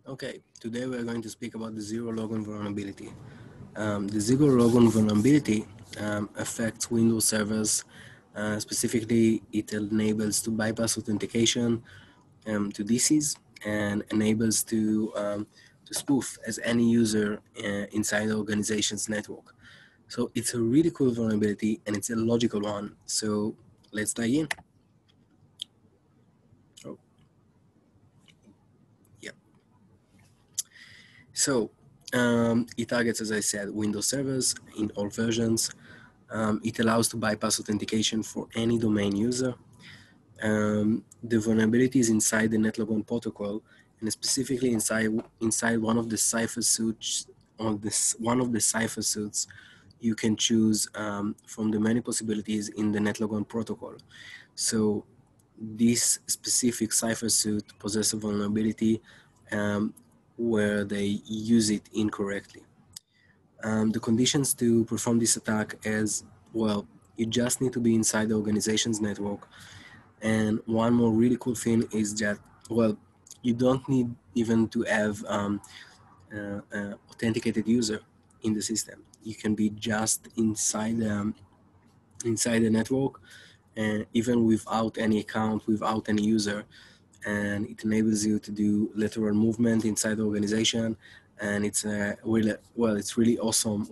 Okay, today we're going to speak about the Zerologon vulnerability. The Zerologon vulnerability affects Windows servers. Specifically, it enables to bypass authentication to DCs and enables to spoof as any user inside the organization's network. So it's a really cool vulnerability and it's a logical one. So let's dive in. Oh, yeah. So it targets, as I said, Windows servers in all versions. It allows to bypass authentication for any domain user. The vulnerability is inside the Netlogon protocol, and specifically inside one of the cipher suits. One of the cipher suits you can choose from the many possibilities in the Netlogon protocol. So this specific cipher suit possesses a vulnerability where they use it incorrectly. The conditions to perform this attack as well, you just need to be inside the organization's network. And one more really cool thing is that, well, you don't need even to have authenticated user in the system. You can be just inside the network, and even without any account, without any user, and it enables you to do lateral movement inside the organization. And it's it's really awesome.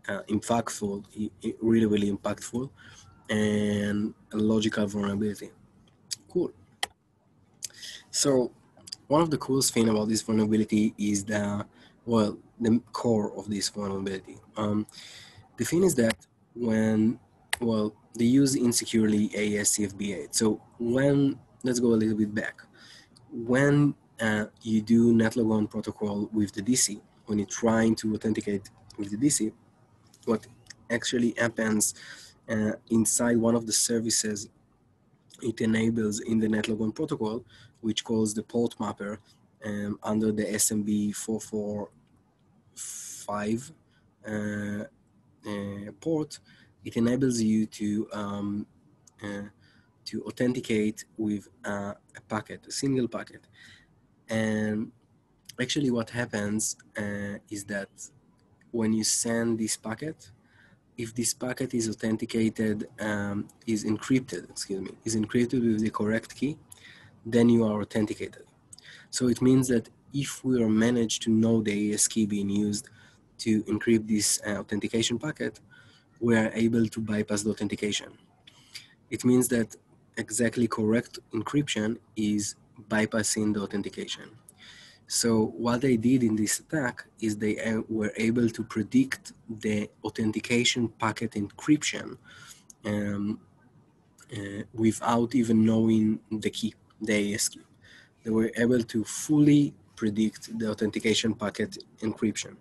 Impactful, really impactful, and a logical vulnerability. Cool. So one of the coolest thing about this vulnerability is the core of this vulnerability. The thing is that when they use insecurely AES-CFB8. So let's go a little bit back. When you do Netlogon protocol with the DC, when you're trying to authenticate with the DC, what actually happens inside one of the services it enables in the Netlogon protocol, which calls the port mapper under the SMB 445 port. It enables you to authenticate with a packet, a single packet. And actually what happens is that when you send this packet, if this packet is authenticated, is encrypted with the correct key, then you are authenticated. So it means that if we are managed to know the AES key being used to encrypt this authentication packet, we are able to bypass the authentication. It means that exactly correct encryption is bypassing the authentication. So what they did in this attack is they were able to predict the authentication packet encryption without even knowing the key, the AES key. They were able to fully predict the authentication packet encryption.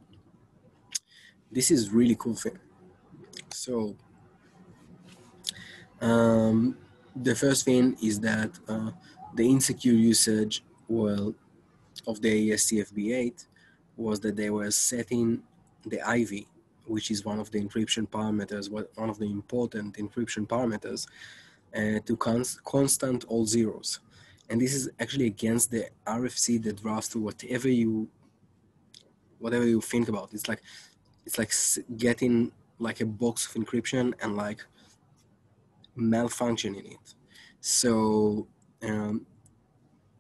This is really cool thing. So the first thing is that the insecure usage, of the AES-CFB8 was that they were setting the IV, which is one of the encryption parameters, one of the important encryption parameters, to constant all zeros. And this is actually against the RFC that drafts to whatever you think about. It's like getting like a box of encryption and like malfunctioning it. So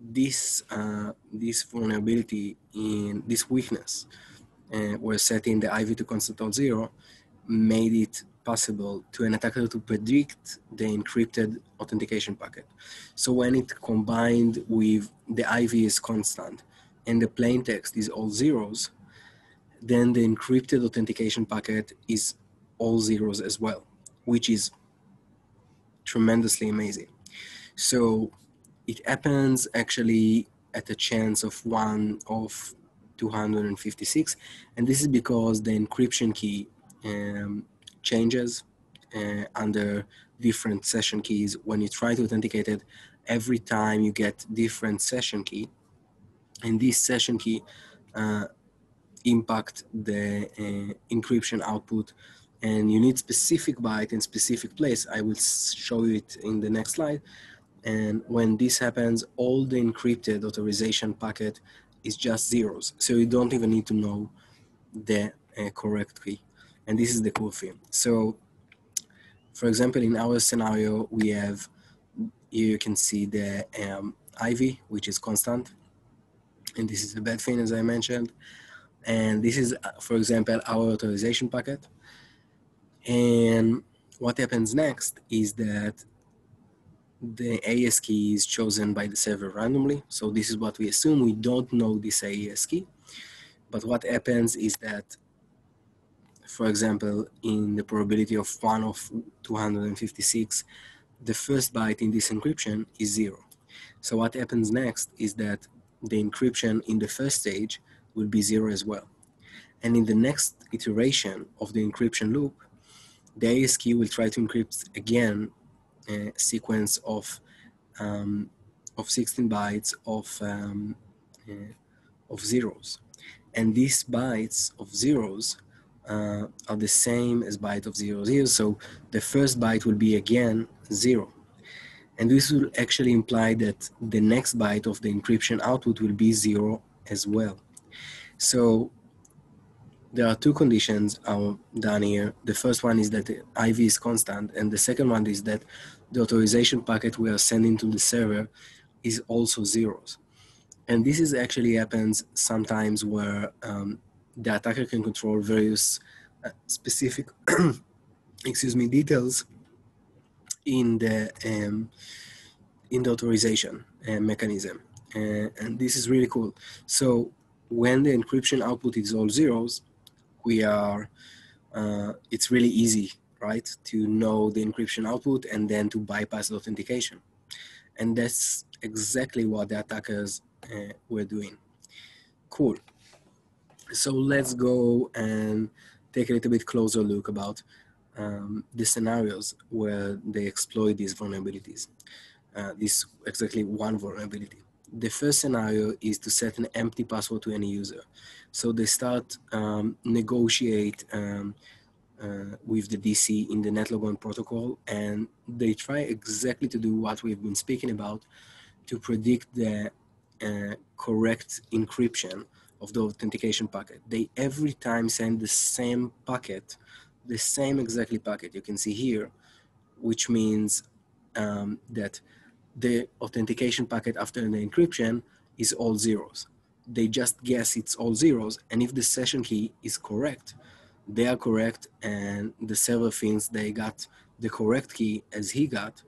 this vulnerability in this weakness where setting the IV to constant all zero made it possible to an attacker to predict the encrypted authentication packet. So when it combined with the IV is constant and the plain text is all zeros, then the encrypted authentication packet is all zeros as well, which is tremendously amazing. So it happens actually at a chance of 1 of 256, and this is because the encryption key changes under different session keys. When you try to authenticate it, every time you get different session key, and this session key impact the encryption output, and you need specific byte in specific place. I will show you it in the next slide. And when this happens, all the encrypted authorization packet is just zeros. So you don't even need to know the correct key. And this is the cool thing. So for example, in our scenario, we have, here you can see the IV, which is constant. And this is a bad thing, as I mentioned. And this is, for example, our authorization packet. And what happens next is that the AES key is chosen by the server randomly. So this is what we assume. We don't know this AES key. But what happens is that, for example, in the probability of 1 of 256, the first byte in this encryption is 0. So what happens next is that the encryption in the first stage will be 0 as well. And in the next iteration of the encryption loop, the AES key will try to encrypt again a sequence of 16 bytes of zeros. And these bytes of zeros are the same as byte of 00. So the first byte will be again 0. And this will actually imply that the next byte of the encryption output will be 0 as well. So there are two conditions down here. The first one is that the IV is constant, and the second one is that the authorization packet we are sending to the server is also zeros. And this is actually happens sometimes where the attacker can control various specific details in the authorization mechanism. And this is really cool. So when the encryption output is all zeros, it's really easy, right, to know the encryption output and then to bypass the authentication. And that's exactly what the attackers were doing. Cool. So let's go and take a little bit closer look about the scenarios where they exploit these vulnerabilities. This exactly one vulnerability. The first scenario is to set an empty password to any user. So they start negotiate with the DC in the NetLogon protocol, and they try exactly to do what we've been speaking about, to predict the correct encryption of the authentication packet. They every time send the same packet, the same exactly packet you can see here, which means that the authentication packet after the encryption is all zeros. They just guess it's all zeros, and if the session key is correct, they are correct, and the server thinks they got the correct key as he got,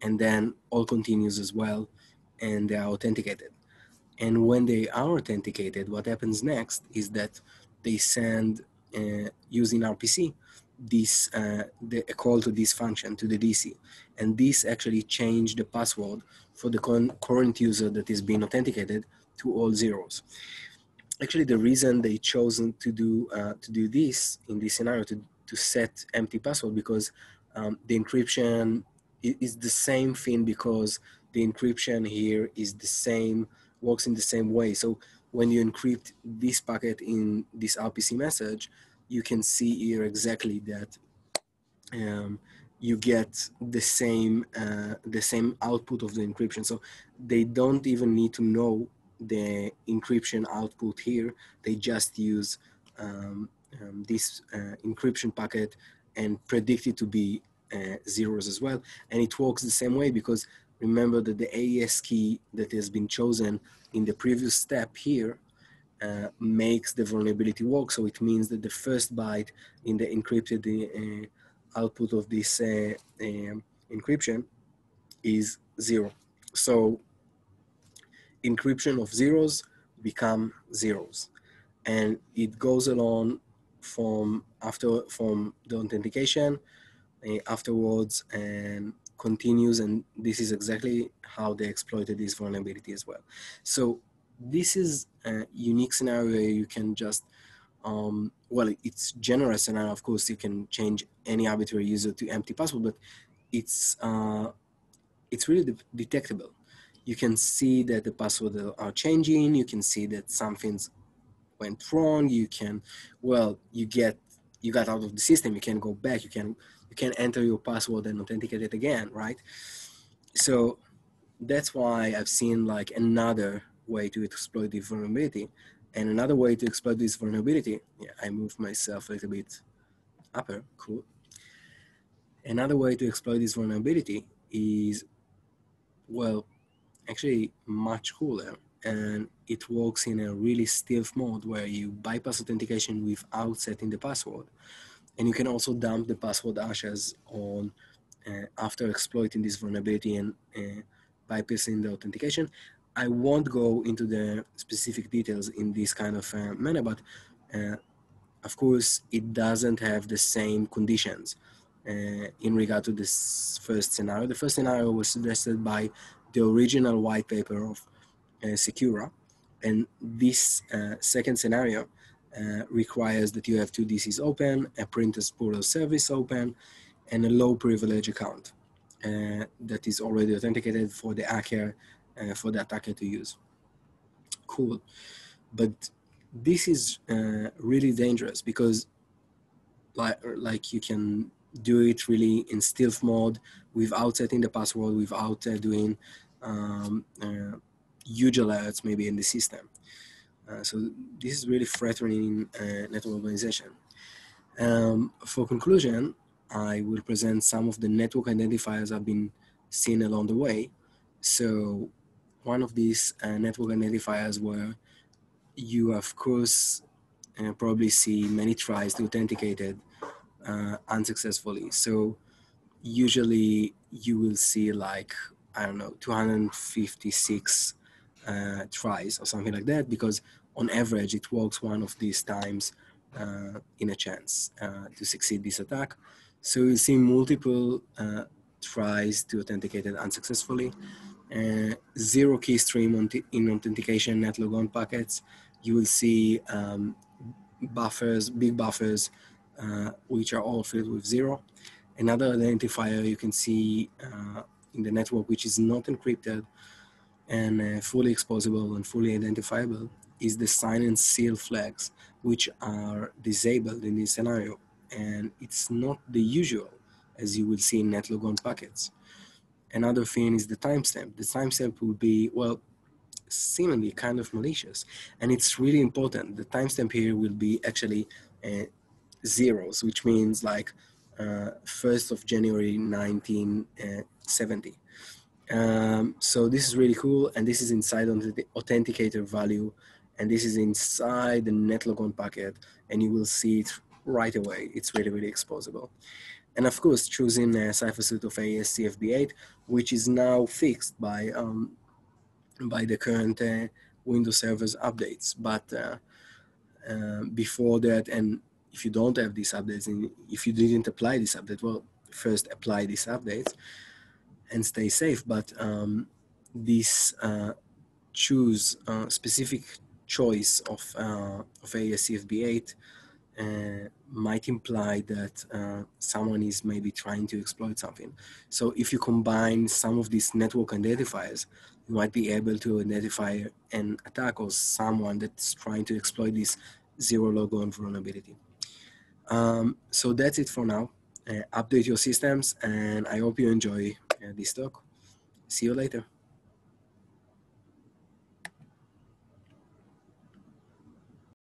and then all continues as well, and they are authenticated. And when they are authenticated, what happens next is that they send, using RPC, a call to this function, to the DC. And this actually changed the password for the current user that is being authenticated to all zeros. Actually, the reason they chosen to do this in this scenario, to set empty password, because the encryption is the same thing, because the encryption here is the same, works in the same way. So when you encrypt this packet in this RPC message, you can see here exactly that you get the same output of the encryption. So they don't even need to know the encryption output here. They just use this encryption packet and predict it to be zeros as well. And it works the same way, because remember that the AES key that has been chosen in the previous step here makes the vulnerability work. So it means that the first byte in the encrypted output of this encryption is 0. So encryption of zeros become zeros, and it goes along from the authentication afterwards, and continues. And this is exactly how they exploited this vulnerability as well. So this is a unique scenario where you can just well, it's general scenario. Of course, you can change any arbitrary user to empty password, but it's really detectable. You can see that the passwords are changing. You can see that something's went wrong. You can, well, you got out of the system. You can go back. You can enter your password and authenticate it again, right? So that's why I've seen like another way to exploit the vulnerability. And another way to exploit this vulnerability, yeah, I moved myself a little bit upper, cool. Another way to exploit this vulnerability is, well, actually much cooler, and it works in a really stealth mode where you bypass authentication without setting the password. And you can also dump the password hashes on after exploiting this vulnerability and bypassing the authentication. I won't go into the specific details in this kind of manner, but of course, it doesn't have the same conditions in regard to this first scenario. The first scenario was suggested by the original white paper of Secura, and this second scenario requires that you have two DCs open, a printer's portal service open, and a low privilege account that is already authenticated for the hacker, for the attacker to use. Cool, but this is really dangerous because like you can do it really in stealth mode without setting the password, without doing huge alerts maybe in the system. So this is really threatening network organization. For conclusion, I will present some of the network identifiers I've been seeing along the way. So one of these network identifiers where you, of course, probably see many tries to authenticate it unsuccessfully. So usually you will see like, I don't know, 256 tries or something like that, because on average it works one of these times in a chance to succeed this attack. So you see multiple tries to authenticate it unsuccessfully. Zero key stream in authentication netlogon packets. You will see buffers, big buffers, which are all filled with zero. Another identifier you can see in the network, which is not encrypted and fully exposable and fully identifiable, is the sign and seal flags, which are disabled in this scenario. And it's not the usual, as you will see in netlogon packets. Another thing is the timestamp. The timestamp will be, well, seemingly kind of malicious. And it's really important. The timestamp here will be actually zeros, which means like 1st of January 1970. So this is really cool, and this is inside on the authenticator value, and this is inside the netlogon packet, and you will see it right away. It's really, really exposable. And of course, choosing a cipher suit of AES-CFB8, which is now fixed by the current Windows servers updates. But before that, and if you don't have these updates, and if you didn't apply this update, well, first apply these updates and stay safe. But this choose specific choice of AES-CFB8 might imply that someone is maybe trying to exploit something. So if you combine some of these network identifiers, you might be able to identify an attack or someone that's trying to exploit this Zerologon vulnerability. So that's it for now. Update your systems, and I hope you enjoy this talk. See you later.